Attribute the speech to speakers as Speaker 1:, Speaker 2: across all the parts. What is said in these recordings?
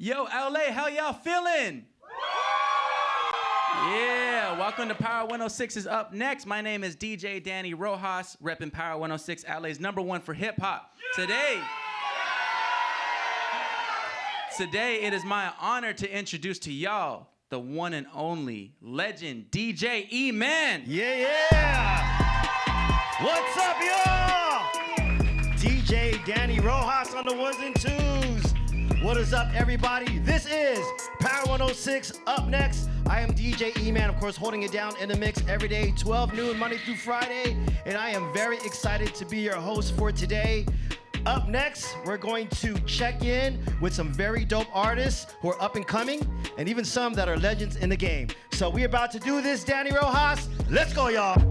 Speaker 1: Yo, LA, how y'all feeling? Yeah, welcome to Power 106 is up next. My name is DJ Danny Rojas, repping Power 106, LA's #1 for hip hop. Today, it is my honor to introduce to y'all the one and only legend DJ E-Man.
Speaker 2: Yeah. What's up, y'all? DJ Danny Rojas on the ones and twos. What is up, everybody? This is Power 106 up next. I am DJ E-Man, of course, holding it down in the mix every day, 12 noon, Monday through Friday. And I am very excited to be your host for today. Up next, we're going to check in with some very dope artists who are up and coming, and even some that are legends in the game. So we're about to do this, Danny Rojas. Let's go, y'all.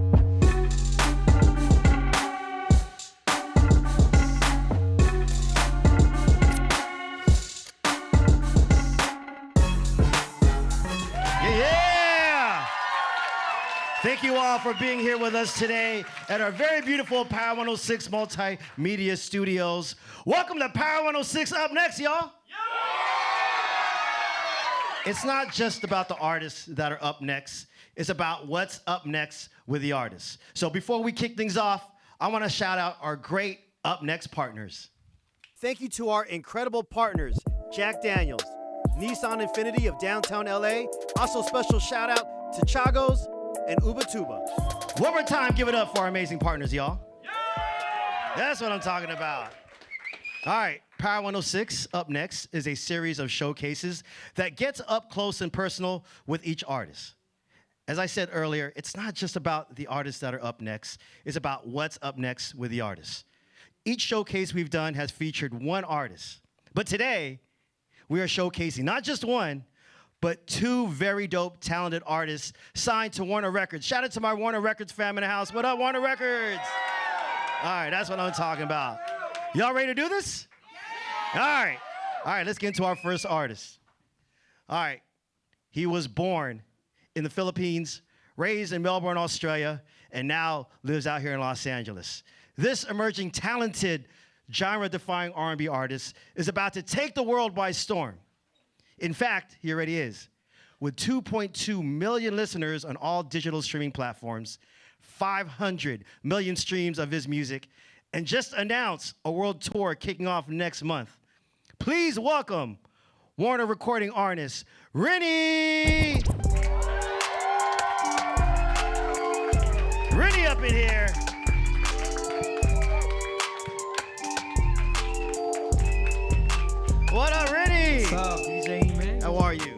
Speaker 2: Thank you all for being here with us today at our very beautiful Power 106 Multimedia Studios. Welcome to Power 106 Up Next, y'all. It's not just about the artists that are up next. It's about what's up next with the artists. So before we kick things off, I want to shout out our great Up Next partners. Thank you to our incredible partners, Jack Daniels, Nissan Infinity of downtown LA. Also special shout out to Chagos and Ubatuba. One more time, give it up for our amazing partners, y'all. Yeah! That's what I'm talking about. All right, Power 106 Up Next is a series of showcases that gets up close and personal with each artist. As I said earlier, it's not just about the artists that are up next. It's about what's up next with the artists. Each showcase we've done has featured one artist. But today, we are showcasing not just one, but two very dope, talented artists signed to Warner Records. Shout out to my Warner Records fam in the house. What up, Warner Records? All right, that's what I'm talking about. Y'all ready to do this? All right, let's get into our first artist. All right, he was born in the Philippines, raised in Melbourne, Australia, and now lives out here in Los Angeles. This emerging, talented, genre-defying R&B artist is about to take the world by storm. In fact, he already is. With 2.2 million listeners on all digital streaming platforms, 500 million streams of his music, and just announced a world tour kicking off next month. Please welcome Warner recording artist, Rini! Rini up in here. What up, Rini?
Speaker 3: What's up, DJ E-Man?
Speaker 2: How are you?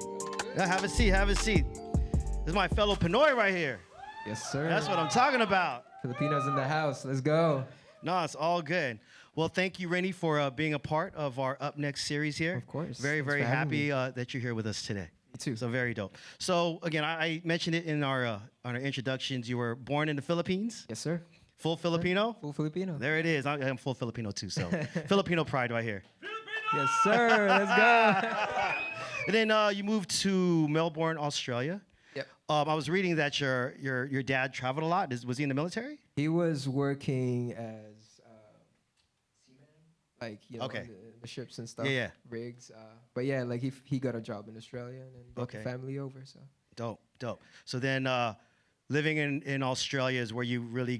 Speaker 2: Have a seat, have a seat. This is my fellow Pinoy right here.
Speaker 3: Yes, sir.
Speaker 2: That's what I'm talking about.
Speaker 3: Filipinos in the house. Let's go.
Speaker 2: No, it's all good. Well, thank you, Rini, for being a part of our Up Next series here.
Speaker 3: Of course.
Speaker 2: Very,
Speaker 3: Thanks
Speaker 2: very
Speaker 3: for having
Speaker 2: happy that you're here with us today.
Speaker 3: Me too.
Speaker 2: So very dope. So again, I mentioned it in our on our introductions. You were born in the Philippines.
Speaker 3: Yes, sir.
Speaker 2: Full Filipino.
Speaker 3: Full Filipino.
Speaker 2: There it is. I'm full Filipino too. So Filipino pride right here.
Speaker 3: Yes, sir. Let's go.
Speaker 2: And then you moved to Melbourne, Australia.
Speaker 3: Yep.
Speaker 2: I was reading that your dad traveled a lot. Was he in the military?
Speaker 3: He was working as seaman, like
Speaker 2: Okay.
Speaker 3: the ships and stuff.
Speaker 2: Yeah.
Speaker 3: Rigs. But yeah, like he got a job in Australia and then brought the family over. So.
Speaker 2: Dope. So then living in Australia is where you really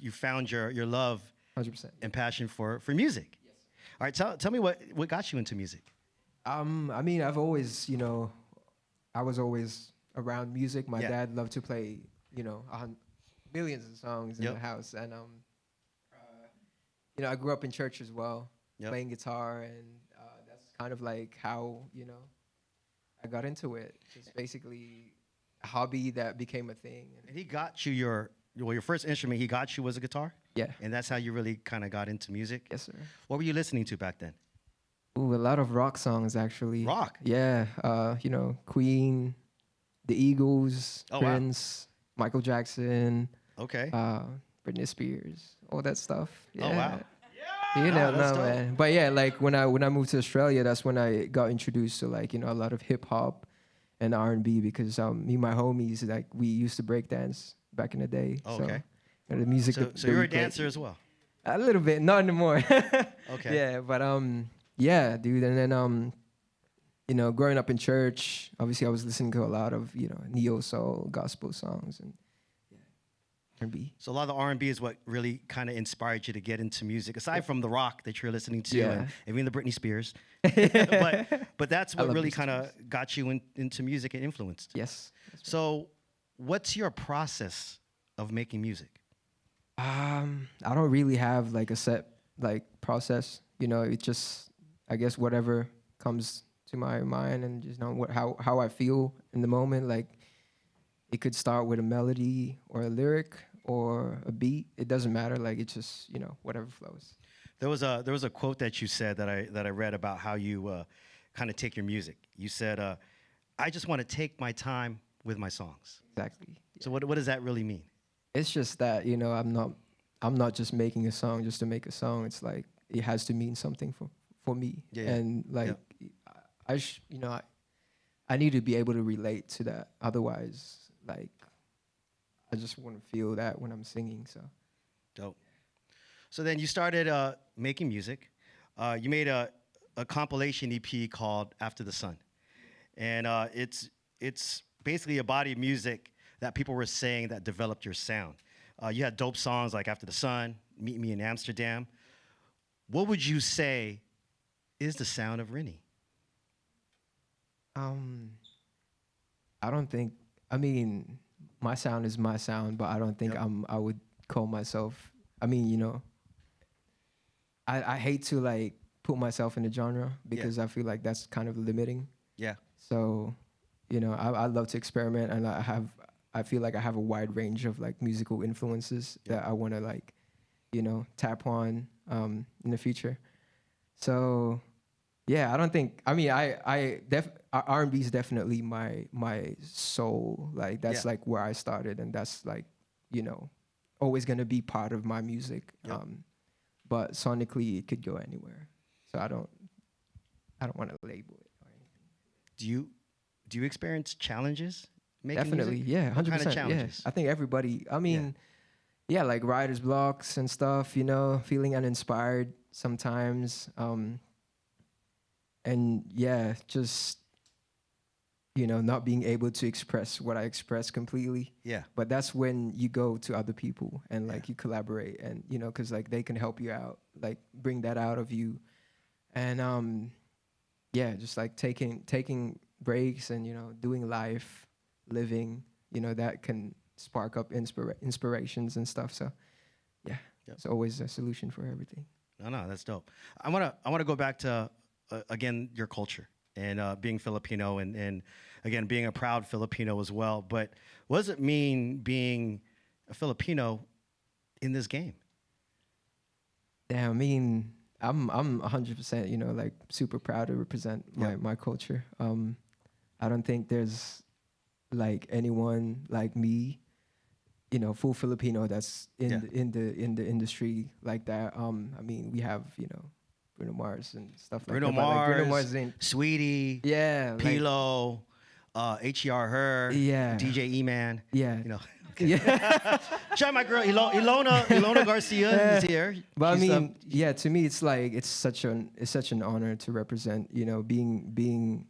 Speaker 2: you found your love
Speaker 3: 100%.
Speaker 2: and passion for music.
Speaker 3: Yes.
Speaker 2: All right, tell me what got you into music.
Speaker 3: I mean, I've always, I was always around music. My dad loved to play, millions of songs in the house. And, I grew up in church as well, playing guitar. And that's kind of like how, I got into it. Just basically a hobby that became a thing.
Speaker 2: And he got you your first instrument he got you was a guitar?
Speaker 3: Yeah.
Speaker 2: And that's how you really kind of got into music?
Speaker 3: Yes, sir.
Speaker 2: What were you listening to back then?
Speaker 3: Ooh, a lot of rock songs, actually.
Speaker 2: Rock?
Speaker 3: Yeah. Queen, The Eagles, Prince, Michael Jackson.
Speaker 2: Okay.
Speaker 3: Britney Spears, all that stuff. Yeah.
Speaker 2: Oh, wow.
Speaker 3: Man. But yeah, like when I moved to Australia, that's when I got introduced to a lot of hip hop and R&B because me and my homies, like we used to break dance back in the day.
Speaker 2: Oh, okay.
Speaker 3: So, the music.
Speaker 2: So you're a dancer as well?
Speaker 3: A little bit, not anymore.
Speaker 2: Okay.
Speaker 3: Yeah, but yeah, dude, and then you know, growing up in church, obviously I was listening to a lot of, you know, neo soul, gospel songs, and R&B.
Speaker 2: So a lot of the R&B is what really kind of inspired you to get into music, aside from the rock that you're listening to,
Speaker 3: Yeah.
Speaker 2: and even the Britney Spears. but that's what
Speaker 3: love
Speaker 2: really
Speaker 3: Britney
Speaker 2: kind of got you into music and influenced.
Speaker 3: Yes.
Speaker 2: So, what's your process of making music?
Speaker 3: I don't really have like a set like process. You know, it just, I guess whatever comes to my mind, and just know how I feel in the moment. Like it could start with a melody or a lyric or a beat. It doesn't matter. Like it's just, you know, whatever flows.
Speaker 2: There was a quote that you said that I read about how you kind of take your music. You said, "I just want to take my time with my songs."
Speaker 3: Exactly.
Speaker 2: So what does that really mean?
Speaker 3: It's just that, you know, I'm not just making a song just to make a song. It's like it has to mean something for me.
Speaker 2: Yeah.
Speaker 3: And like you know, I need to be able to relate to that. Otherwise, like I just want to feel that when I'm singing. So
Speaker 2: Dope. So then you started making music. You made a compilation EP called After the Sun. And it's basically a body of music that people were saying that developed your sound. You had dope songs like After the Sun, Meet Me in Amsterdam. What would you say is the sound of Rini?
Speaker 3: I don't think, I mean, my sound is my sound, but I don't think I would call myself, I mean, you know, I hate to like put myself in a genre because I feel like that's kind of limiting.
Speaker 2: Yeah.
Speaker 3: So, you know, I love to experiment, and I feel like I have a wide range of like musical influences that I want to like, you know, tap on in the future. So, yeah, I don't think, I mean, R&B is definitely my soul. Like that's like where I started, and that's like, you know, always gonna be part of my music. But sonically, it could go anywhere. So I don't want to label it or anything.
Speaker 2: Do you experience challenges making
Speaker 3: Definitely,
Speaker 2: music?
Speaker 3: yeah, 100%.
Speaker 2: What kind of challenges?
Speaker 3: Yeah. I think everybody, I mean, yeah, like writer's blocks and stuff, you know, feeling uninspired sometimes. And yeah, just, you know, not being able to express what I express completely.
Speaker 2: Yeah.
Speaker 3: But that's when you go to other people and like you collaborate, and, you know, because like they can help you out, like bring that out of you. And yeah, just like taking breaks and, you know, doing life, living, you know, that can spark up inspirations and stuff. So yeah, it's always a solution for everything.
Speaker 2: No, that's dope. I wanna go back to again your culture and being Filipino and again being a proud Filipino as well. But what does it mean being a Filipino in this game?
Speaker 3: Yeah, I mean, I'm 100%, you know, like super proud to represent my culture. I don't think there's like anyone like me, you know, full Filipino that's in the industry like that. I mean, we have, you know, Bruno Mars and stuff like
Speaker 2: Bruno
Speaker 3: that. But, like, Bruno
Speaker 2: Mars,
Speaker 3: Mars ain't,
Speaker 2: Sweetie,
Speaker 3: yeah, like,
Speaker 2: Pilo, H.E.R. Her,
Speaker 3: Yeah.
Speaker 2: DJ E-Man.
Speaker 3: yeah,
Speaker 2: You know.
Speaker 3: yeah.
Speaker 2: Shout out my girl Ilona Garcia is here.
Speaker 3: But I
Speaker 2: She's,
Speaker 3: mean, yeah, to me, it's like it's such an honor to represent, you know, being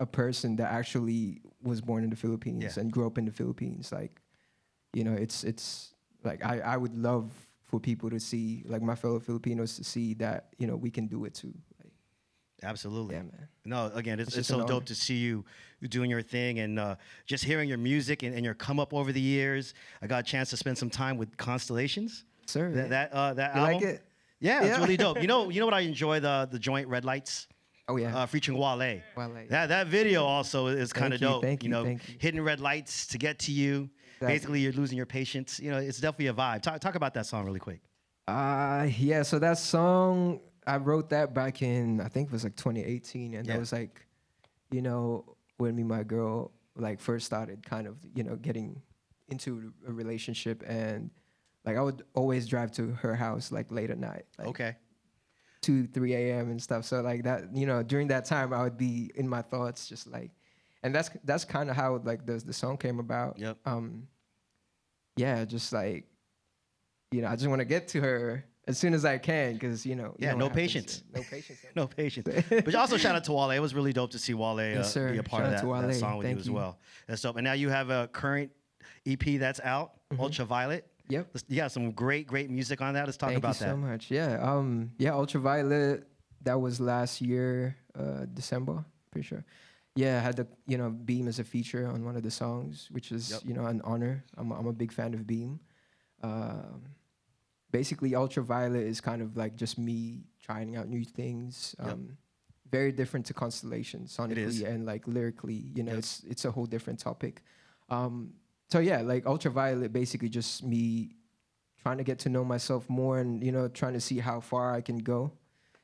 Speaker 3: a person that actually was born in the Philippines and grew up in the Philippines. Like, you know, it's like I would love for people to see, like my fellow Filipinos to see that, you know, we can do it too. Like,
Speaker 2: absolutely.
Speaker 3: yeah, man.
Speaker 2: No, again, it's
Speaker 3: just
Speaker 2: so
Speaker 3: an
Speaker 2: dope
Speaker 3: honor.
Speaker 2: to see you doing your thing and just hearing your music and your come up over the years. I got a chance to spend some time with Constellations.
Speaker 3: Sir,
Speaker 2: That
Speaker 3: you
Speaker 2: album.
Speaker 3: like it?
Speaker 2: Yeah, it's
Speaker 3: Yeah.
Speaker 2: really dope. You know what I enjoy the joint Red Lights.
Speaker 3: Oh yeah.
Speaker 2: Featuring Wale.
Speaker 3: Wale.
Speaker 2: That video also is kind of
Speaker 3: you,
Speaker 2: dope.
Speaker 3: thank you,
Speaker 2: know,
Speaker 3: thank you.
Speaker 2: hitting red lights to get to you.
Speaker 3: Exactly.
Speaker 2: Basically, you're losing your patience. You know, it's definitely a vibe. Talk about that song really quick.
Speaker 3: Yeah, so that song, I wrote that back in, I think it was like 2018. And that was like, you know, when me and my girl like first started kind of, you know, getting into a relationship. And like I would always drive to her house like late at night. Like,
Speaker 2: Okay.
Speaker 3: 2, 3 a.m. and stuff. So like that, you know, during that time I would be in my thoughts just like, and that's kind of how like the song came about.
Speaker 2: Yep.
Speaker 3: Yeah, just like, you know, I just want to get to her, as soon as I can, because you know.
Speaker 2: Yeah,
Speaker 3: you know
Speaker 2: no
Speaker 3: what happens.
Speaker 2: patience.
Speaker 3: No patience.
Speaker 2: No patience. But also shout out to Wale. It was really dope to see Wale
Speaker 3: Yes, sir.
Speaker 2: be a part
Speaker 3: Shout
Speaker 2: of
Speaker 3: out to
Speaker 2: that
Speaker 3: Wale.
Speaker 2: song with you
Speaker 3: Thank
Speaker 2: as
Speaker 3: you.
Speaker 2: well. That's dope. And now you have a current EP that's out, Ultraviolet.
Speaker 3: Yep.
Speaker 2: You got some great music on that. Let's talk
Speaker 3: Thank
Speaker 2: about
Speaker 3: you
Speaker 2: that.
Speaker 3: so much. Yeah. Ultraviolet. That was last year, December, pretty sure. Yeah, I had the Beam as a feature on one of the songs, which is an honor. I'm a big fan of Beam. Basically, Ultraviolet is kind of like just me trying out new things. Very different to Constellation sonically and like lyrically. It's a whole different topic. So yeah, like Ultraviolet, basically just me trying to get to know myself more and trying to see how far I can go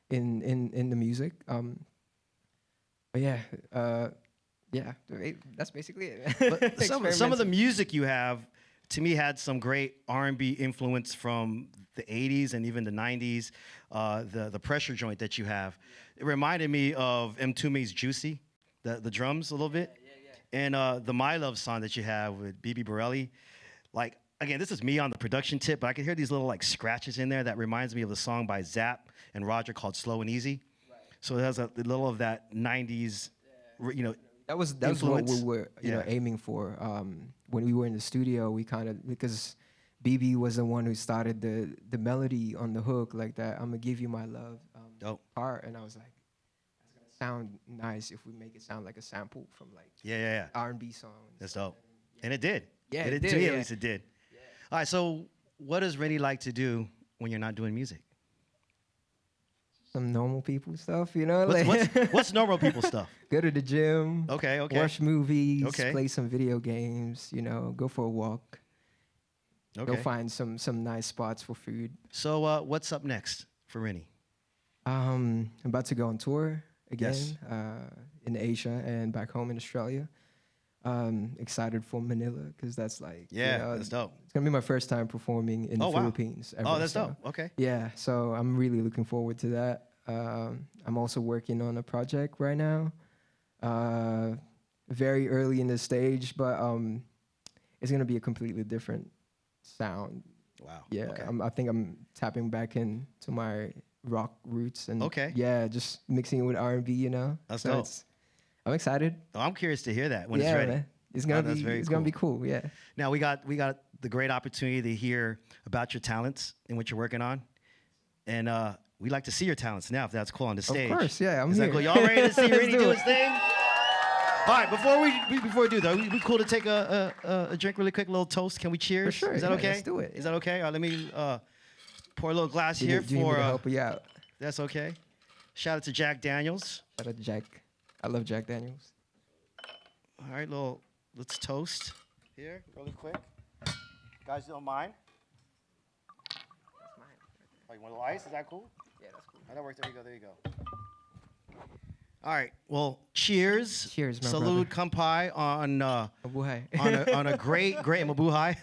Speaker 3: in the music. But that's basically it.
Speaker 2: But some of the music you have, to me, had some great R&B influence from the 80s and even the 90s. The pressure joint that you have, it reminded me of Mtume's Juicy, the drums a little bit. And the My Love song that you have with BB Borelli. Like, again, this is me on the production tip, but I can hear these little like scratches in there that reminds me of a song by Zapp and Roger called Slow and Easy. So it has a little of that 90s,
Speaker 3: That was what
Speaker 2: influence.
Speaker 3: we were aiming for. When we were in the studio, we kind of, because BB was the one who started the melody on the hook like that. I'm gonna give you my love part, and I was like, that's gonna sound nice if we make it sound like a sample from like R&B songs.
Speaker 2: That's dope, and it did.
Speaker 3: Yeah,
Speaker 2: it did. To me, at least it did. Yeah. All right, so what does Rini like to do when you're not doing music?
Speaker 3: Some normal people stuff, like
Speaker 2: What's normal people stuff?
Speaker 3: Go to the gym.
Speaker 2: Okay.
Speaker 3: Watch movies. Play some video games. Go for a walk.
Speaker 2: Okay.
Speaker 3: Go find some nice spots for food.
Speaker 2: So what's up next for Rini?
Speaker 3: I'm about to go on tour again in Asia and back home in Australia. Excited for Manila because that's like
Speaker 2: that's dope.
Speaker 3: It's gonna be my first time performing in the Philippines ever.
Speaker 2: Oh, that's dope. Okay.
Speaker 3: Yeah, so I'm really looking forward to that. I'm also working on a project right now. Very early in the stage, but it's gonna be a completely different sound.
Speaker 2: Wow.
Speaker 3: Yeah,
Speaker 2: Okay.
Speaker 3: I think I'm tapping back into my rock roots and just mixing it with R&B.
Speaker 2: That's
Speaker 3: so
Speaker 2: dope.
Speaker 3: I'm excited.
Speaker 2: Oh, I'm curious to hear that when it's ready.
Speaker 3: Man. It's gonna be cool. Yeah.
Speaker 2: Now we got the great opportunity to hear about your talents and what you're working on, and we'd like to see your talents now, if that's cool, on the stage.
Speaker 3: Of course, yeah. I'm
Speaker 2: Is
Speaker 3: here.
Speaker 2: that cool? Y'all ready to see
Speaker 3: Let's
Speaker 2: Rini
Speaker 3: do
Speaker 2: do
Speaker 3: it.
Speaker 2: his thing? All right, before we do though, it'd be cool to take a drink really quick, a little toast. Can we cheers?
Speaker 3: For sure.
Speaker 2: Is that okay?
Speaker 3: Let's do it.
Speaker 2: Is that okay? All right, let me pour a little glass
Speaker 3: Do
Speaker 2: here
Speaker 3: you need me
Speaker 2: for.
Speaker 3: to help you out?
Speaker 2: That's okay. Shout out to Jack Daniels.
Speaker 3: Shout out to Jack. I love Jack Daniels.
Speaker 2: All right, let's toast here really quick. Guys, don't mind.
Speaker 3: That's mine.
Speaker 2: Oh, you want a little ice? Is that cool?
Speaker 3: Yeah, that's cool.
Speaker 2: Oh, that works. There you go. All right. Well, cheers.
Speaker 3: Cheers, my
Speaker 2: Salud, kampai on
Speaker 3: Mabuhay.
Speaker 2: on a great mabuhay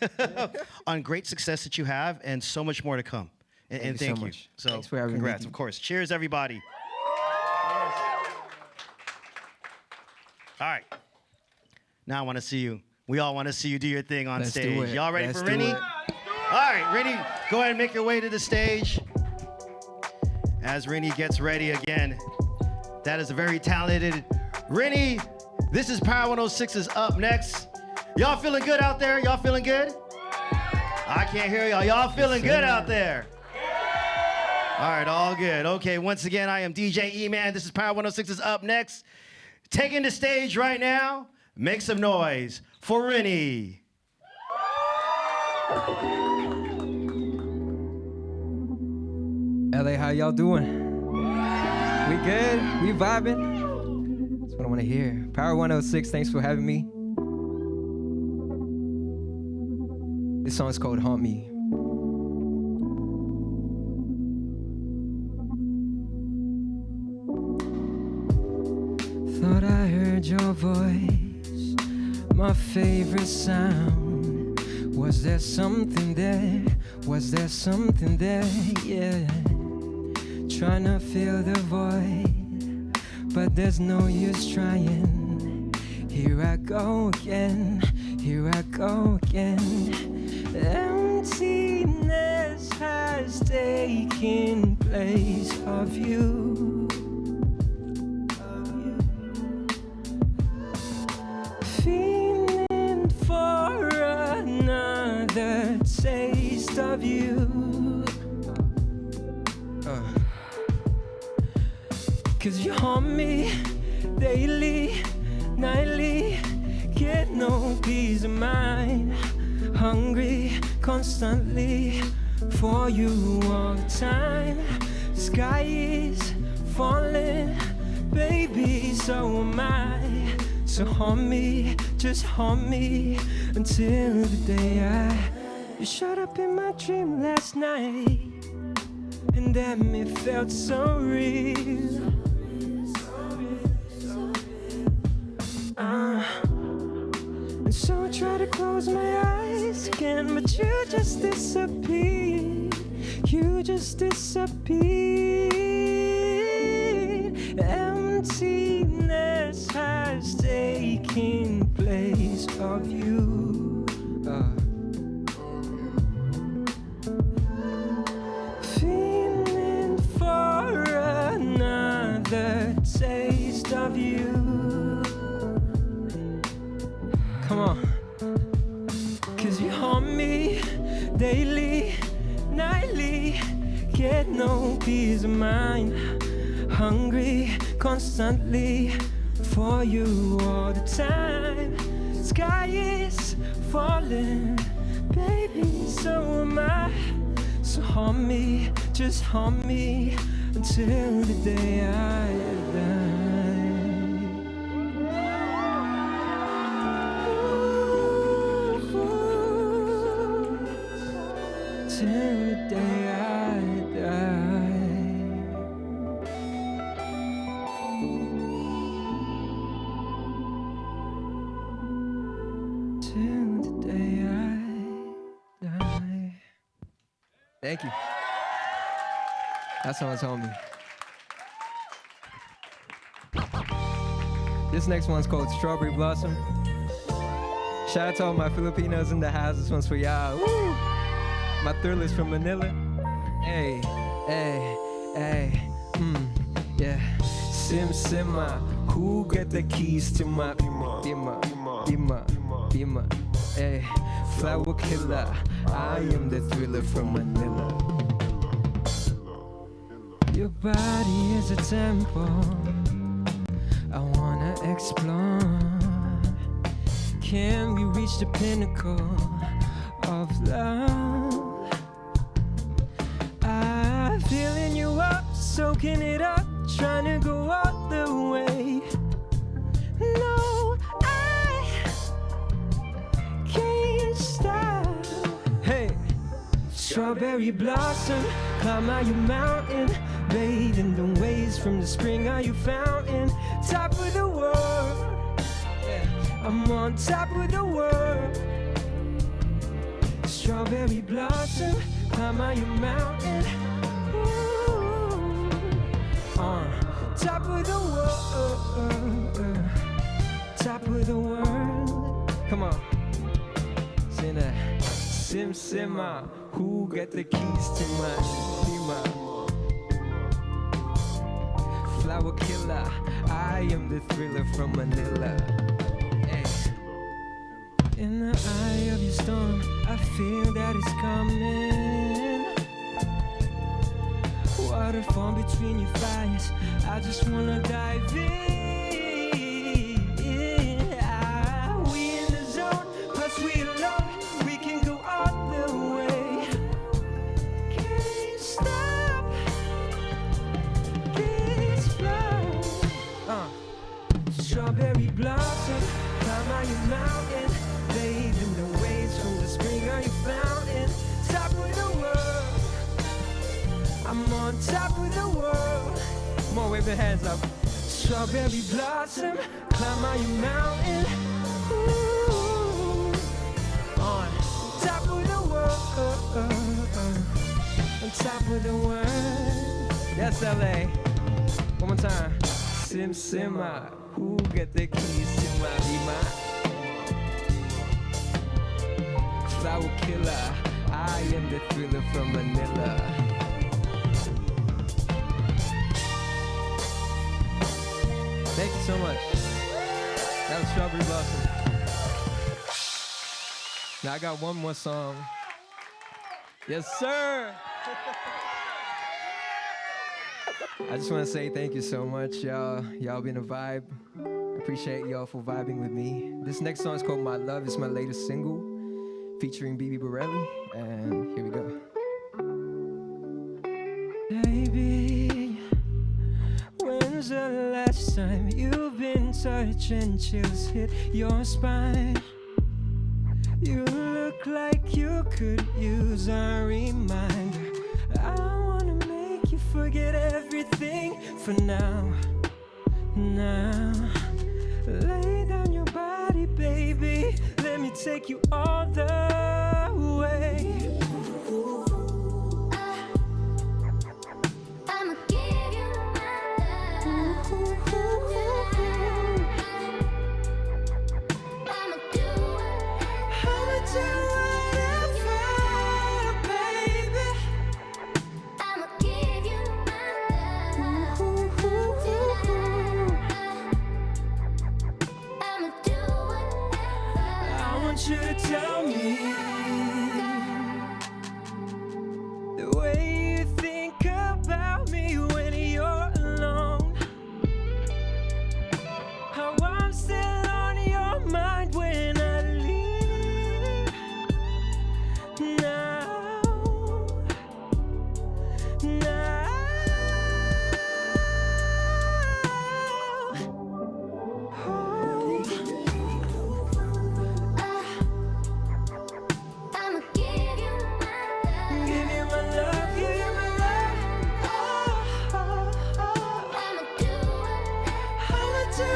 Speaker 2: on great success that you have and so much more to come. And
Speaker 3: Thank you
Speaker 2: thank
Speaker 3: so
Speaker 2: you.
Speaker 3: much.
Speaker 2: So
Speaker 3: Thanks for having me.
Speaker 2: congrats, of course. Cheers, everybody. All right. Now I want to see you. We all want to see you do your thing on
Speaker 3: Let's do
Speaker 2: stage.
Speaker 3: it.
Speaker 2: Y'all ready
Speaker 3: Let's
Speaker 2: for
Speaker 3: do
Speaker 2: Rini?
Speaker 3: it.
Speaker 2: All right, Rini, go ahead and make your way to the stage. As Rini gets ready again, that is a very talented Rini. This is Power 106 is up next. Y'all feeling good out there? Y'all feeling good? I can't hear y'all. Y'all feeling good out there? All right, all good. Okay, once again, I am DJ E-Man. This is Power 106 is up next. Taking the stage right now, make some noise for Rini.
Speaker 3: LA, how y'all doing? We good? We vibing? That's what I want to hear. Power 106, thanks for having me. This song's called Haunt Me. Thought I heard your voice, my favorite sound. Was there something there? Was there something there? Yeah. Trying to fill the void, but there's no use trying. Here I go again, here I go again. Emptiness has taken place of you. Feeling for another taste of you. 'Cause you haunt me daily, nightly, get no peace of mind. Hungry constantly for you all the time. Sky is falling, baby, so am I. So haunt me, just haunt me until the day you showed up in my dream last night. And damn, it felt so real. And so I try to close my eyes again, but you just disappeared. You just disappeared. Emptiness has taken place of you. Feeling for another taste of you. Come on. 'Cause you haunt me daily, nightly, get no peace of mind. Hungry constantly for you all the time. Sky is falling, baby, so am I. So haunt me, just haunt me until the day I die. Till the day I die. Till the day I die. Thank you. That song's on me. This next one's called Strawberry Blossom. Shout out to all my Filipinos in the house. This one's for y'all. Woo! My thrillers from Manila. Hey, hey, hey, yeah. Simma, who get the keys to my Dima, hey. Flower killer, I am the thriller from Manila. Your body is a temple I wanna explore. Can we reach the pinnacle of love? I'm feeling you up, soaking it up, trying to go all the way. No, I can't stop. Hey, strawberry blossom, climb out your mountain, bathe in the waves from the spring of your fountain. Top of the world, yeah, I'm on top of the world. Strawberry blossom, climb out your mountain. Top of the world, top of the world. Come on, sing that. Simma, who got the keys to my Dima? Flower killer, I am the thriller from Manila. Hey. In the eye of your storm, I feel that it's coming. Waterfall between your thighs, I just wanna dive in. We in the zone, plus we alone, we can go all the way. Can't stop this flow. Strawberry blossom, climb out your mountain, bathe in the waves from the spring of your fountain. Top of the world, I'm on top of the world. Come on, wave the hands up. Strawberry blossom, climb out your mountain. Ooh, on top of the world, on top of the world. That's LA. One more time. Simma, who get the keys to my Dima? Flower killer, I am the thriller from Manila. Thank you so much. That was Strawberry Blossom. Now I got one more song. Yes, sir. I just want to say thank you so much, y'all. Y'all been a vibe. Appreciate y'all for vibing with me. This next song is called My Love. It's my latest single featuring BB Borelli. And here we go. Baby, when's the last time you've been touching chills hit your spine? You look like you could use a reminder. I wanna make you forget everything for now. Now, lay down your body, baby. Let me take you all the way.
Speaker 4: I'ma give you my love. I'ma do
Speaker 3: whatever, baby.
Speaker 4: I'ma give you my love. I'ma do whatever.
Speaker 3: I want you to tell me the way you think about me when you're alone. How I'm still on your mind when I leave. Now,
Speaker 4: I'ma give you my love.
Speaker 3: give you my love, give you my love.
Speaker 4: I'ma do
Speaker 3: I'ma do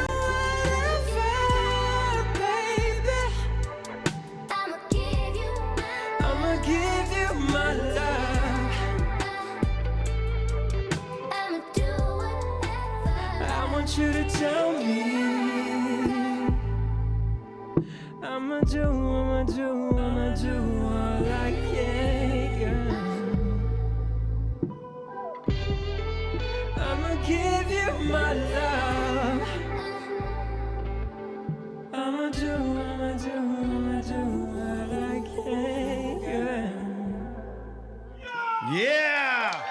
Speaker 3: whatever, baby.
Speaker 4: I'ma give you my
Speaker 3: I'ma give you my love.
Speaker 4: I'ma do whatever.
Speaker 3: I want you to tell me. I'ma do all I can, girl. I'ma give you my love. I'ma do all I can, girl.
Speaker 2: Yeah.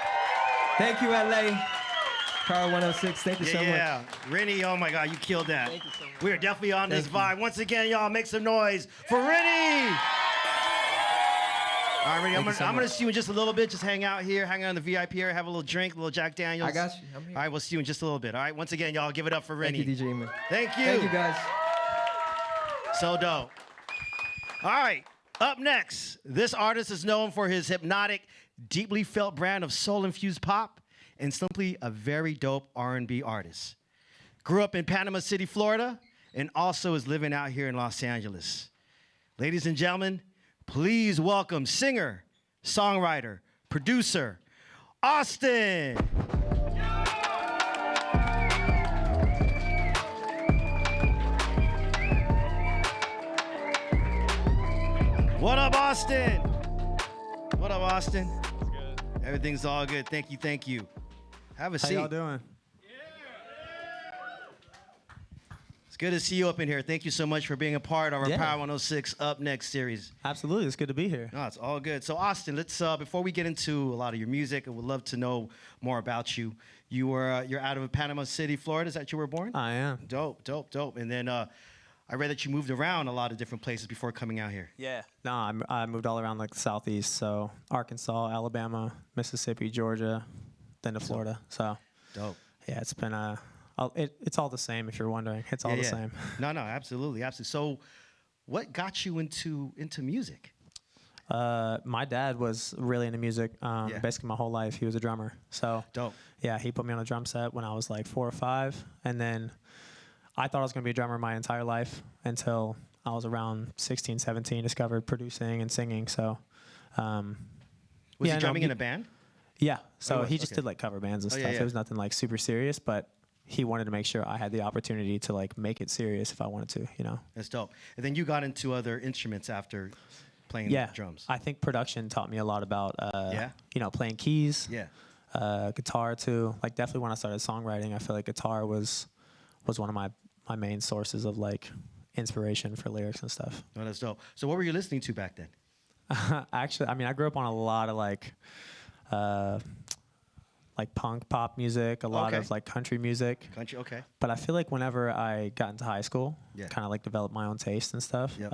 Speaker 3: Thank you, LA. Power 106, thank you so much.
Speaker 2: Yeah. Rini, oh my God, you killed that.
Speaker 3: Thank you so much.
Speaker 2: We are definitely on this
Speaker 3: Thank you.
Speaker 2: vibe. Once again, y'all, make some noise for Rini. All right, Rini,
Speaker 3: Thank you so
Speaker 2: I'm gonna
Speaker 3: much.
Speaker 2: see you in just a little bit. Just hang out here, hang out in the VIP area, have a little drink, a little Jack Daniels.
Speaker 3: I got you. I'm here.
Speaker 2: All right, we'll see you in just a little bit. All right, once again, y'all, give it up for Rini.
Speaker 3: Thank you, DJ Man.
Speaker 2: Thank you.
Speaker 3: Thank you, guys.
Speaker 2: So dope. All right, up next, this artist is known for his hypnotic, deeply felt brand of soul-infused pop and simply a very dope R&B artist. Grew up in Panama City, Florida, and also is living out here in Los Angeles. Ladies and gentlemen, please welcome singer, songwriter, producer, Austin. What up, Austin? What up, Austin?
Speaker 5: It's good.
Speaker 2: Everything's all good. Thank you, thank you. Have a
Speaker 5: How
Speaker 2: seat.
Speaker 5: y'all doing?
Speaker 2: It's good to see you up in here. Thank you so much for being a part of our
Speaker 5: Yeah.
Speaker 2: Power 106 Up Next series.
Speaker 5: Absolutely, it's good to be here.
Speaker 2: No, it's all good. So, Austin, let's before we get into a lot of your music, I would love to know more about you. You're out of Panama City, Florida. Is that you were born?
Speaker 5: I am.
Speaker 2: Dope, dope, dope. And then I read that you moved around a lot of different places before coming out here.
Speaker 5: Yeah. No, I moved all around like the southeast, so Arkansas, Alabama, Mississippi, Georgia, then to Florida. So
Speaker 2: Dope.
Speaker 5: yeah, it's been it's all the same if you're wondering. It's all the same.
Speaker 2: No, absolutely, absolutely. So, what got you into music?
Speaker 5: My dad was really into music. Basically, my whole life, he was a drummer. So
Speaker 2: Dope.
Speaker 5: yeah, he put me on a drum set when I was like 4 or 5, and then I thought I was gonna be a drummer my entire life until I was around 16, 17. Discovered producing and singing. So
Speaker 2: Was
Speaker 5: yeah,
Speaker 2: he
Speaker 5: no,
Speaker 2: drumming in a band?
Speaker 5: yeah. So
Speaker 2: was?
Speaker 5: he just
Speaker 2: Okay.
Speaker 5: did like cover bands and
Speaker 2: Oh,
Speaker 5: stuff.
Speaker 2: yeah, yeah.
Speaker 5: It was nothing like super serious, but he wanted to make sure I had the opportunity to like make it serious if I wanted to. You know.
Speaker 2: That's dope. And then you got into other instruments after. playing
Speaker 5: Yeah,
Speaker 2: drums?
Speaker 5: I think production taught me a lot about,
Speaker 2: Yeah?
Speaker 5: you know, playing keys,
Speaker 2: Yeah.
Speaker 5: guitar too. Like definitely when I started songwriting, I feel like guitar was one of my main sources of like inspiration for lyrics and stuff.
Speaker 2: No, that's dope. So what were you listening to back then?
Speaker 5: Actually, I mean, I grew up on a lot of like punk pop music, a lot
Speaker 2: Okay.
Speaker 5: of like country music.
Speaker 2: Country, okay.
Speaker 5: But I feel like whenever I got into high school,
Speaker 2: Yeah.
Speaker 5: kind of like developed my own taste and stuff.
Speaker 2: Yep.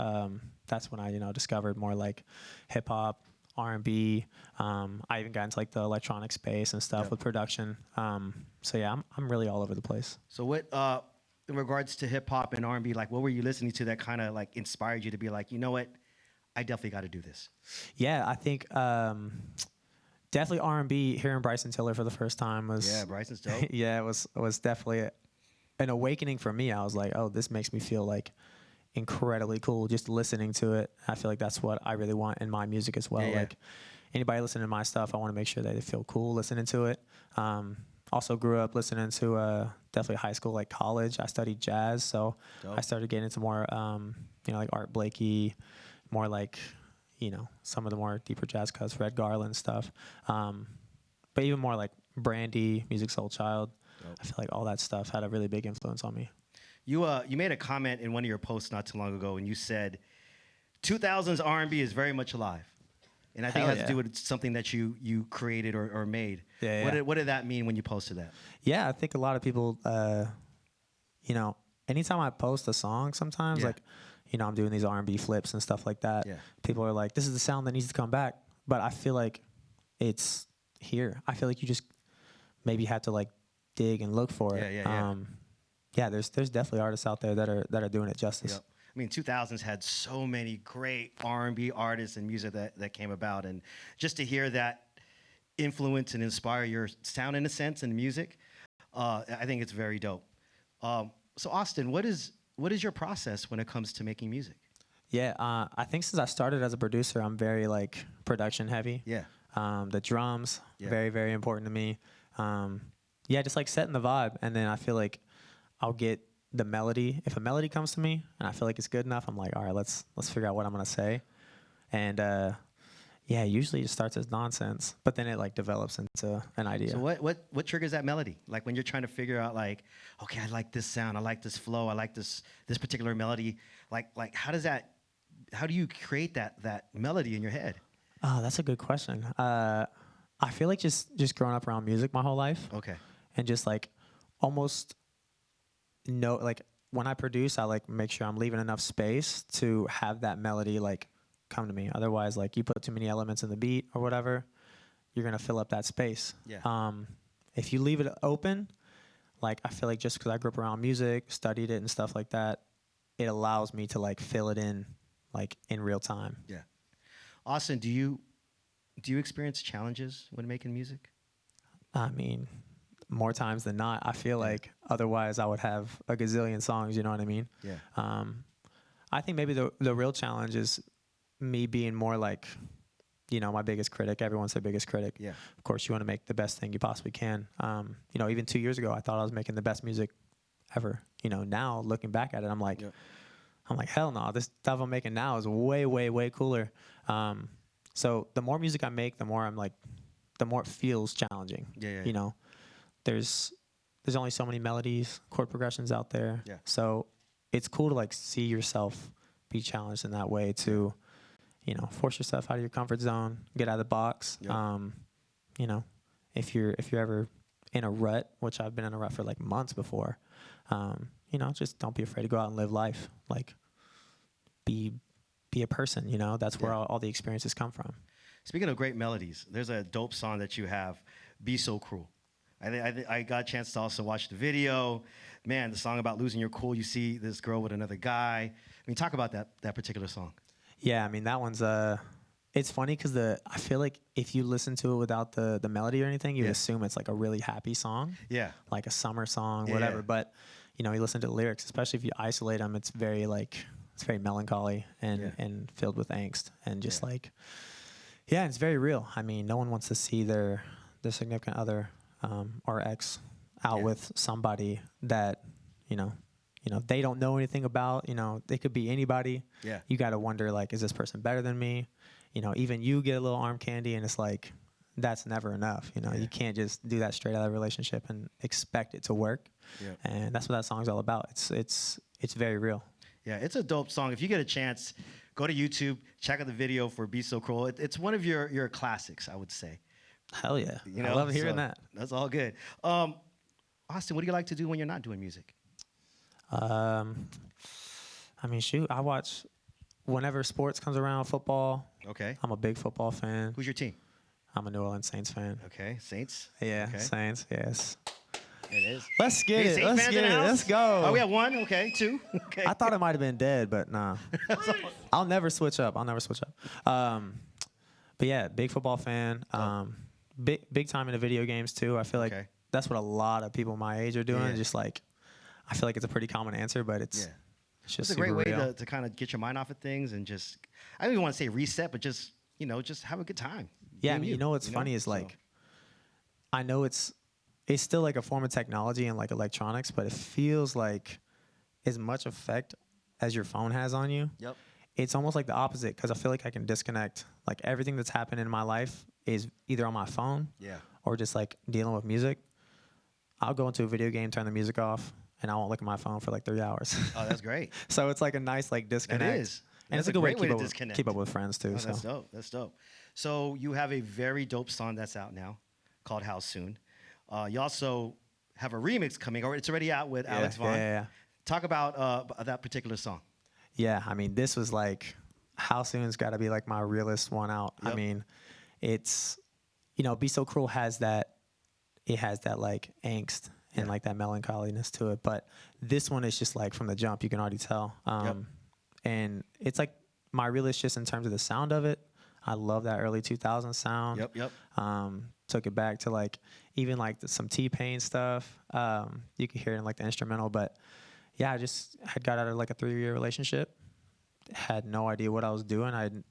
Speaker 5: That's when I, you know, discovered more like hip hop, R&B. I even got into like the electronic space and stuff
Speaker 2: Yep.
Speaker 5: with production. So yeah, I'm really all over the place.
Speaker 2: So what, in regards to hip hop and R&B, like what were you listening to that kind of like inspired you to be like, you know what, I definitely got to do this?
Speaker 5: Yeah, I think definitely R&B. Hearing Bryson Tiller for the first time was
Speaker 2: Yeah, Bryson's dope.
Speaker 5: yeah, it was definitely an awakening for me. I was like, oh, this makes me feel like incredibly cool just listening to it. I feel like that's what I really want in my music as well.
Speaker 2: Yeah, yeah.
Speaker 5: Like anybody listening to my stuff, I want to make sure that they feel cool listening to it. Also grew up listening to definitely high school, like college. I studied jazz, so
Speaker 2: Dope.
Speaker 5: I started getting into more, you know, like Art Blakey, more like, you know, some of the more deeper jazz cuts, Red Garland stuff. But even more like Brandy, Music Soul Child.
Speaker 2: Dope.
Speaker 5: I feel like all that stuff had a really big influence on me.
Speaker 2: You made a comment in one of your posts not too long ago, and you said 2000s R&B is very much alive, and I think
Speaker 5: Hell
Speaker 2: it has to
Speaker 5: yeah.
Speaker 2: do with something that you created or made.
Speaker 5: Yeah,
Speaker 2: What
Speaker 5: yeah.
Speaker 2: did what did that mean when you posted that?
Speaker 5: Yeah, I think a lot of people, you know, anytime I post a song, sometimes
Speaker 2: Yeah.
Speaker 5: like, you know, I'm doing these R&B flips and stuff like that.
Speaker 2: Yeah.
Speaker 5: People are like, "This is the sound that needs to come back," but I feel like it's here. I feel like you just maybe have to like dig and look for it.
Speaker 2: Yeah.
Speaker 5: Yeah, there's definitely artists out there that are doing it justice.
Speaker 2: Yep. I mean, 2000s had so many great R&B artists and music that came about, and just to hear that influence and inspire your sound in a sense and music, I think it's very dope. So Austin, what is your process when it comes to making music?
Speaker 5: Yeah, I think since I started as a producer, I'm very like production heavy.
Speaker 2: Yeah.
Speaker 5: The drums,
Speaker 2: Yeah.
Speaker 5: very, very important to me. Yeah, just like setting the vibe. And then I feel like I'll get the melody. If a melody comes to me and I feel like it's good enough, I'm like, all right, let's figure out what I'm gonna say. And yeah, usually it starts as nonsense, but then it like develops into an idea.
Speaker 2: So what triggers that melody? Like when you're trying to figure out like, okay, I like this sound, I like this flow, I like this particular melody. Like how do you create that melody in your head?
Speaker 5: Oh, that's a good question. I feel like just growing up around music my whole life.
Speaker 2: Okay.
Speaker 5: And just like almost know, like when I produce, I like make sure I'm leaving enough space to have that melody like come to me. Otherwise, like you put too many elements in the beat or whatever, you're gonna fill up that space.
Speaker 2: Yeah.
Speaker 5: If you leave it open, like I feel like just because I grew up around music, studied it and stuff like that, it allows me to like fill it in like in real time.
Speaker 2: Yeah. Austin, do you experience challenges when making music?
Speaker 5: I mean, more times than not. I feel like otherwise I would have a gazillion songs, you know what I mean?
Speaker 2: Yeah.
Speaker 5: I think maybe the real challenge is me being more like, you know, my biggest critic. Everyone's their biggest critic.
Speaker 2: Yeah.
Speaker 5: Of course, you want to make the best thing you possibly can. You know, even 2 years ago, I thought I was making the best music ever. You know, now looking back at it, I'm like, hell no, this stuff I'm making now is way, way, way cooler. So the more music I make, the more it feels challenging.
Speaker 2: Yeah.
Speaker 5: You know, there's only so many melodies, chord progressions out there.
Speaker 2: Yeah.
Speaker 5: So it's cool to like see yourself be challenged in that way to, you know, force yourself out of your comfort zone, get out of the box.
Speaker 2: Yeah.
Speaker 5: You know, if you're ever in a rut, which I've been in a rut for like months before, you know, just don't be afraid to go out and live life. Like be a person, you know, that's where all the experiences come from.
Speaker 2: Speaking of great melodies, there's a dope song that you have, "Be So Cruel." I got a chance to also watch the video. Man, the song about losing your cool. You see this girl with another guy. I mean, talk about that particular song.
Speaker 5: Yeah, I mean that one's it's funny because I feel like if you listen to it without the melody or anything, you assume it's like a really happy song.
Speaker 2: Yeah.
Speaker 5: Like a summer song,
Speaker 2: Yeah,
Speaker 5: whatever.
Speaker 2: yeah.
Speaker 5: But you know, you listen to the lyrics, especially if you isolate them, it's very melancholy and filled with angst and just like, yeah, it's very real. I mean, no one wants to see their significant other or ex out with somebody that, you know, they don't know anything about. They could be anybody.
Speaker 2: Yeah.
Speaker 5: You got to wonder, like, is this person better than me? Even you get a little arm candy, and it's like, that's never enough. You can't just do that straight out of a relationship and expect it to work.
Speaker 2: Yeah.
Speaker 5: And that's what that song's all about. It's very real.
Speaker 2: Yeah, it's a dope song. If you get a chance, go to YouTube, check out the video for Be So Cruel. It's one of your classics, I would say.
Speaker 5: Hell yeah. I love hearing that.
Speaker 2: That's all good. Austin, what do you like to do when you're not doing music?
Speaker 5: Shoot, I watch whenever sports comes around, football.
Speaker 2: Okay.
Speaker 5: I'm a big football fan.
Speaker 2: Who's your team?
Speaker 5: I'm a New Orleans Saints fan.
Speaker 2: Okay, Saints.
Speaker 5: Yeah,
Speaker 2: Okay.
Speaker 5: Saints, yes.
Speaker 2: It is.
Speaker 5: Let's get it.
Speaker 2: Saints
Speaker 5: Let's
Speaker 2: fans
Speaker 5: get
Speaker 2: in the
Speaker 5: it.
Speaker 2: house?
Speaker 5: Let's go.
Speaker 2: Oh, we have one. Okay, two. Okay.
Speaker 5: I thought it might have been dead, but nah. I'll never switch up. But yeah, big football fan. Big time into video games too. I feel like
Speaker 2: Okay.
Speaker 5: that's what a lot of people my age are doing.
Speaker 2: Yeah.
Speaker 5: Just like, I feel like it's a pretty common answer, but it's
Speaker 2: Yeah.
Speaker 5: it's just
Speaker 2: It's a great
Speaker 5: super
Speaker 2: way
Speaker 5: real.
Speaker 2: to kind of get your mind off of things and just, I don't even want to say reset, but just have a good time.
Speaker 5: Yeah,
Speaker 2: Being
Speaker 5: you know what's funny is
Speaker 2: So,
Speaker 5: like, I know it's still like a form of technology and like electronics, but it feels like as much effect as your phone has on you.
Speaker 2: Yep.
Speaker 5: It's almost like the opposite, because I feel like I can disconnect. Like everything that's happened in my life is either on my phone
Speaker 2: Yeah.
Speaker 5: or just like dealing with music. I'll go into a video game, turn the music off, and I won't look at my phone for like 3 hours.
Speaker 2: Oh, that's great.
Speaker 5: So it's like a nice like disconnect.
Speaker 2: is.
Speaker 5: And
Speaker 2: That's
Speaker 5: it's a good way
Speaker 2: great
Speaker 5: to
Speaker 2: way to
Speaker 5: keep,
Speaker 2: disconnect.
Speaker 5: keep up with friends too.
Speaker 2: Oh,
Speaker 5: so
Speaker 2: that's dope. That's dope. So you have a very dope song that's out now called How Soon. You also have a remix coming, or it's already out with Alex Vaughn.
Speaker 5: Yeah.
Speaker 2: Talk about that particular song.
Speaker 5: Yeah, this was like, How Soon's got to be like my realest one out.
Speaker 2: Yep.
Speaker 5: It's, Be So Cruel has that like angst and like that melancholiness to it. But this one is just like from the jump, you can already tell. And it's like my realest just in terms of the sound of it. I love that early 2000s sound.
Speaker 2: Yep.
Speaker 5: Took it back to like even like some T-Pain stuff. You could hear it in like the instrumental, but yeah, I just had got out of like a 3-year relationship. Had no idea what I was doing. It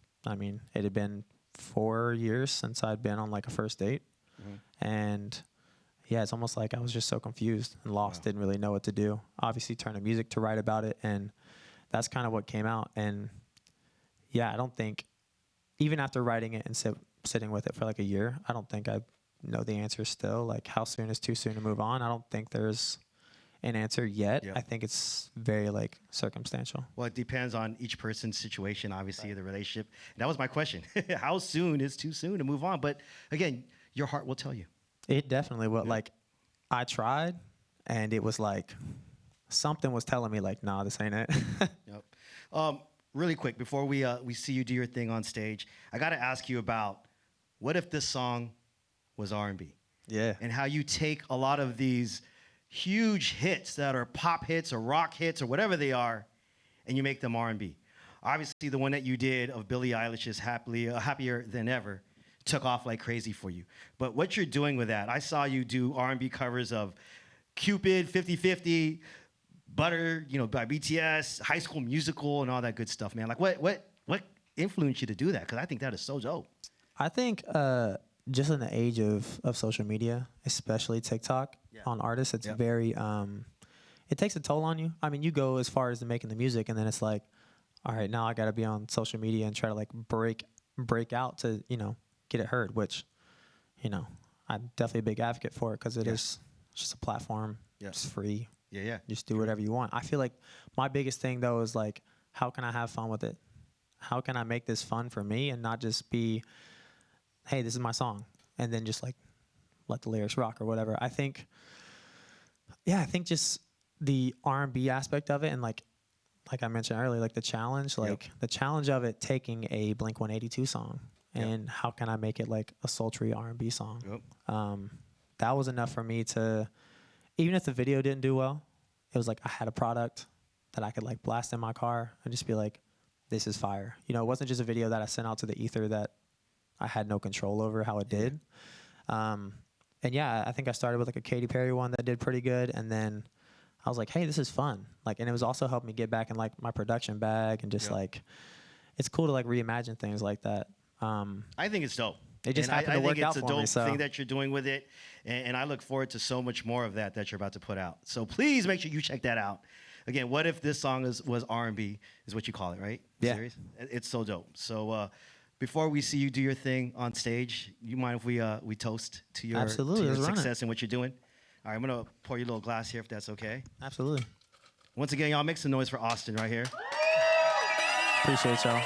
Speaker 5: had been 4 years since I'd been on like a first date. And yeah, it's almost like I was just so confused and lost, didn't really know what to do. Obviously turned to music to write about it, and that's kind of what came out. And yeah, I don't think, even after writing it and sitting with it for like a year, I don't think I know the answer still. Like, how soon is too soon to move on? I don't think there's an answer yet.
Speaker 2: Yep.
Speaker 5: I think it's very like circumstantial.
Speaker 2: Well, it depends on each person's situation, obviously, the relationship. That was my question. How soon is too soon to move on? But again, your heart will tell you.
Speaker 5: It definitely will. Like, I tried, and it was like something was telling me like, nah, this ain't it.
Speaker 2: Yep. Really quick, before we see you do your thing on stage, I got to ask you about what if this song was R&B?
Speaker 5: Yeah.
Speaker 2: And how you take a lot of these huge hits that are pop hits or rock hits or whatever they are, and you make them R&B. Obviously, the one that you did of Billie Eilish's Happier Than Ever took off like crazy for you. But what you're doing with that, I saw you do R&B covers of Cupid, 50/50, Butter, by BTS, High School Musical, and all that good stuff, man. Like, what influenced you to do that? Because I think that is so dope.
Speaker 5: I think just in the age of social media, especially TikTok, on artists, it's very, it takes a toll on you. You go as far as to making the music, and then it's like, all right, now I got to be on social media and try to like break out to, get it heard, which, I'm definitely a big advocate for it, because it is just a platform. It's free.
Speaker 2: Yeah.
Speaker 5: Just do whatever you want. I feel like my biggest thing, though, is like, how can I have fun with it? How can I make this fun for me and not just be, hey, this is my song, and then just like let the lyrics rock or whatever. I think just the R&B aspect of it, and like I mentioned earlier, like the challenge, the challenge of it taking a Blink-182 song and how can I make it like a sultry R&B song? That was enough for me to, even if the video didn't do well, it was like I had a product that I could like blast in my car and just be like, this is fire. It wasn't just a video that I sent out to the ether that I had no control over how it did. And yeah, I think I started with like a Katy Perry one that did pretty good, and then I was like, hey, this is fun. Like, and it was also helping me get back in like my production bag, and just like, it's cool to like reimagine things like that.
Speaker 2: I think it's dope.
Speaker 5: It just happened to work out for me.
Speaker 2: I think it's a dope thing that you're doing with it, and I look forward to so much more of that you're about to put out. So please make sure you check that out. Again, what if this song was R&B, is what you call it, right?
Speaker 5: Yeah.
Speaker 2: Serious? It's so dope. So before we see you do your thing on stage, you mind if we toast to your,
Speaker 5: Absolutely,
Speaker 2: to your
Speaker 5: let's run it.
Speaker 2: success and what you're doing? All right, I'm going to pour you a little glass here if that's okay.
Speaker 5: Absolutely.
Speaker 2: Once again, y'all make some noise for Austin right here.
Speaker 5: Appreciate y'all.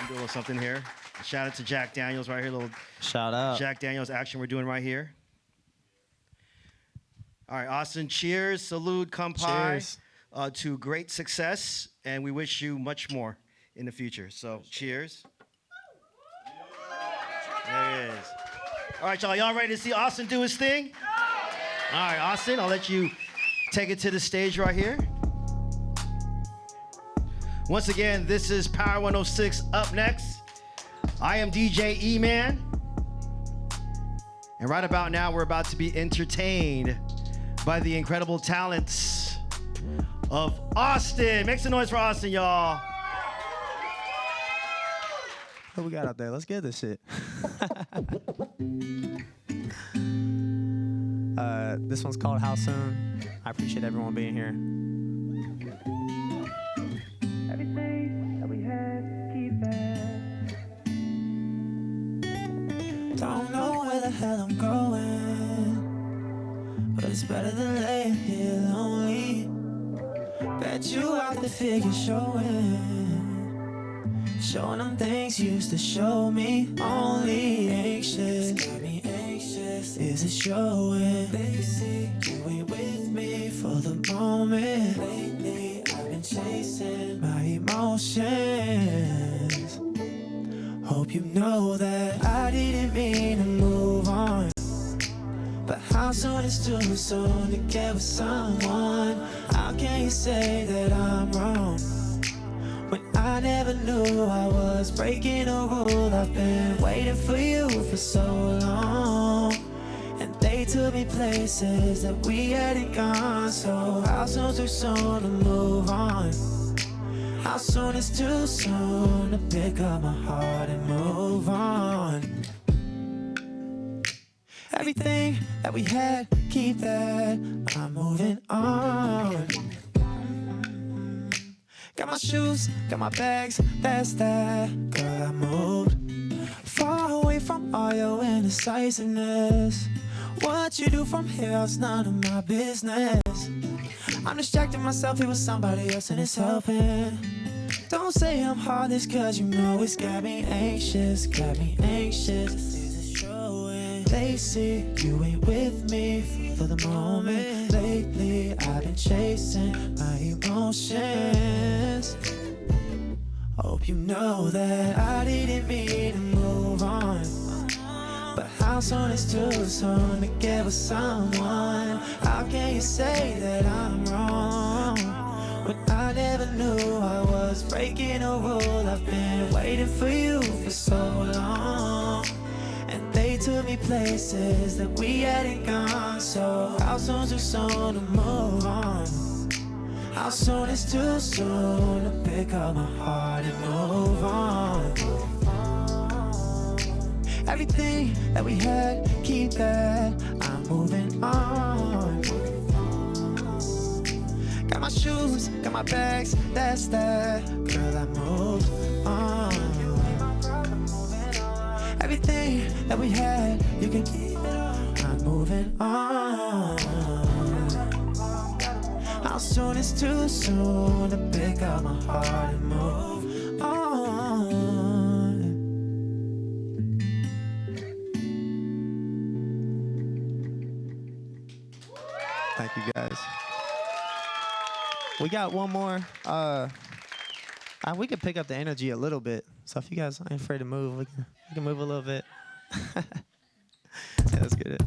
Speaker 2: Do a little something here. Shout out to Jack Daniels right here, little
Speaker 5: Shout out.
Speaker 2: Jack Daniels action we're doing right here. All right, Austin, cheers, salute, kampai
Speaker 5: Cheers.
Speaker 2: To great success, and we wish you much more in the future. So, cheers. There it is. All right, y'all ready to see Austin do his thing? All right, Austin, I'll let you take it to the stage right here. Once again, this is Power 106 up next. I am DJ E-Man. And right about now, we're about to be entertained by the incredible talents of Austin. Make some noise for Austin, y'all.
Speaker 5: What we got out there? Let's get this shit. This one's called How Soon. I appreciate everyone being here.
Speaker 6: Everything that we had, keep that. Don't know where the hell I'm going, but it's better than laying here lonely. Bet you out the figure showing them things you used to show me. Only anxious, got me anxious. Is it showing? They see you ain't with me for the moment. Lately I've been chasing my emotions. Hope you know that I didn't mean to move on, but how soon is too soon to get with someone? How can you say that I'm wrong when I never knew I was breaking a rule? I've been waiting for you for so long, and they took me places that we hadn't gone. So how soon too soon to move on? How soon is too soon to pick up my heart and move on? Everything that we had, keep that. I'm moving on. Got my shoes, got my bags, that's that. Girl, I moved far away from all your indecisiveness. What you do from here is none of my business. I'm distracting myself here with somebody else and it's helping. Don't say I'm heartless cause you know it's got me anxious, got me anxious. Is it showing? They see you ain't with me for the moment. Lately I've been chasing my emotions. Hope you know that I didn't mean to move on, but how soon is too soon to get with someone? How can you say that I'm wrong when I never knew I was breaking a rule? I've been waiting for you for so long, and they took me places that we hadn't gone. So how soon too soon to move on? How soon is too soon to pick up my heart and move on? Everything that we had, keep that. I'm moving on. Got my shoes, got my bags, that's that. Girl, I moved on. Everything that we had, you can keep it. I'm moving on. How soon is too soon to pick up my heart and move on?
Speaker 5: Thank you guys. We got one more. We could pick up the energy a little bit. So if you guys ain't afraid to move, we can move a little bit. Yeah, let's get it.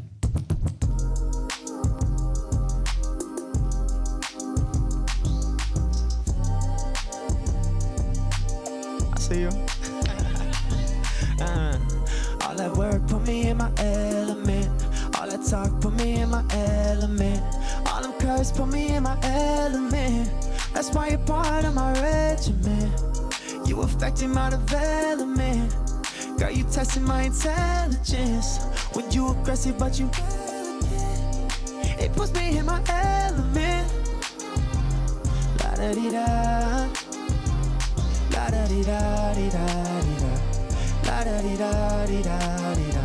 Speaker 5: I see you.
Speaker 6: All that work put me in my element. All that talk put me in my element. All them curves put me in my element. That's why you're part of my regimen. You affecting my development. Girl, you testing my intelligence. When you aggressive but you elegant, it puts me in my element. da dee da. La da dee da dee da dee da. La da dee da dee da dee da.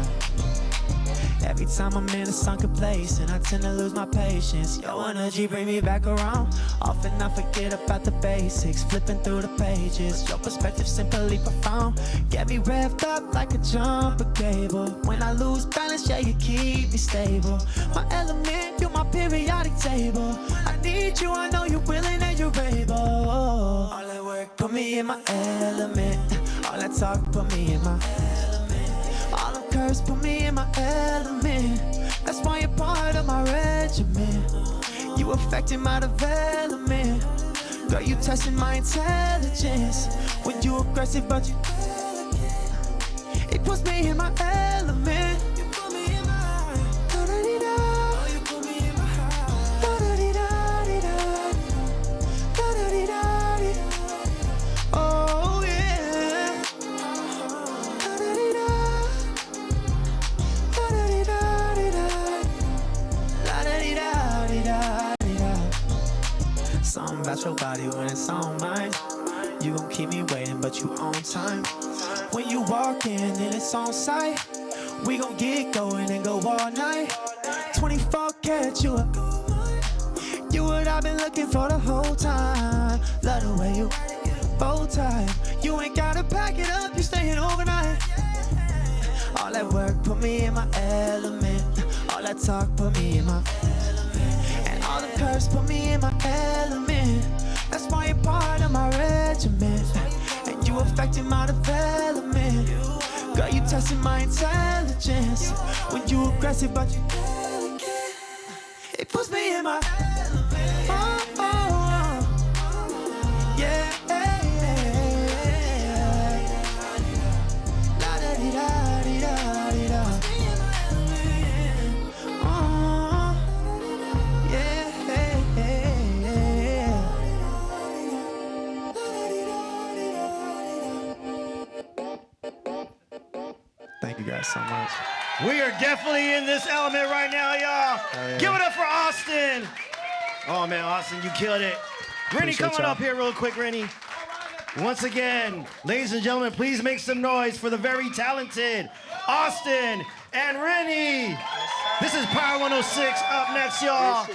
Speaker 6: Every time I'm in a sunken place and I tend to lose my patience, your energy bring me back around. Often I forget about the basics, flipping through the pages. Your perspective simply profound. Get me revved up like a jumper cable. When I lose balance, yeah, you keep me stable. My element, you my periodic table. I need you, I know you're willing and you're able. All that work, put me in my element. All that talk, put me in my element. All them curves, put me in my element. That's why you're part of my regimen. You affecting my development. Girl, you testing my intelligence. When you aggressive, but you delicate. It puts me in my element. You put me in my da-da-dee-da. Oh, you put me in my da-da-dee-da-dee-da. Da-da-dee-da-dee-da. Oh, yeah. Da-da-dee-da. Da-da-dee-da-dee-da. La-da-dee-da-dee-da-dee-da. Something about your body when it's on mine. You gon' keep me waiting, but you on time. When you walk in and it's on sight, we gon' get going and go all night. 24 karat, you a you what I've been looking for the whole time. Love the way you bow tie. You ain't gotta pack it up, you staying overnight. All that work put me in my element. All that talk put me in my element. And all the curves put me in my element. That's why you're part of my regimen. And you affecting my development. Girl, you testing my intelligence. When you aggressive, but you delicate. It puts me in my element. Oh, oh, oh. Yeah, yeah, yeah. La da dee da dee da dee da. Oh, yeah, yeah, yeah.
Speaker 5: Thank you guys so much.
Speaker 2: We are definitely in this element right now, y'all.
Speaker 5: yeah.
Speaker 2: Give it up for Austin. Oh, man, Austin, you killed it. Rini,
Speaker 5: Appreciate
Speaker 2: coming
Speaker 5: y'all.
Speaker 2: up here real quick, Rini. Once again, ladies and gentlemen, please make some noise for the very talented Austin and Rini. This is Power 106 up next, y'all.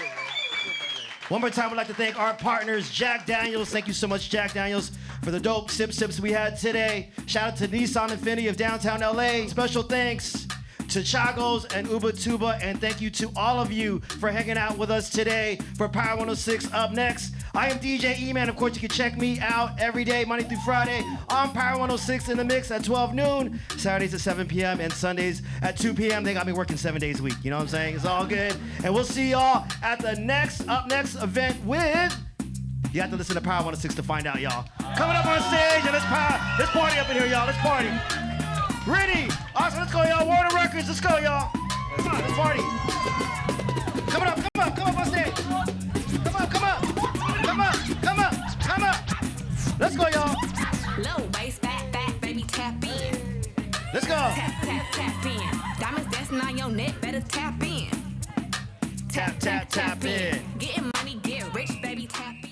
Speaker 2: One more time, I'd like to thank our partners, Jack Daniels. Thank you so much, Jack Daniels, for the dope sips we had today. Shout out to Nissan Infiniti of downtown LA. Special thanks to Chagos and Ubatuba, and thank you to all of you for hanging out with us today for Power 106 up next. I am DJ E-Man. Of course, you can check me out every day, Monday through Friday, on Power 106 in the mix at 12 noon, Saturdays at 7 p.m., and Sundays at 2 p.m. They got me working 7 days a week. You know what I'm saying? It's all good. And we'll see y'all at the up next event with... You have to listen to Power 106 to find out, y'all. Coming up on stage, and let's party up in here, y'all. Let's party. Rini, awesome, let's go, y'all. Warner Records, let's go, y'all. Come on, let's party. Come up on stage. Come up. Let's go, y'all.
Speaker 7: Low waist, fat, baby, tap in.
Speaker 2: Let's go.
Speaker 7: Tap in. Diamonds dancing on your neck, better tap in.
Speaker 2: Tap in.
Speaker 7: Getting money, get rich, baby, tap in.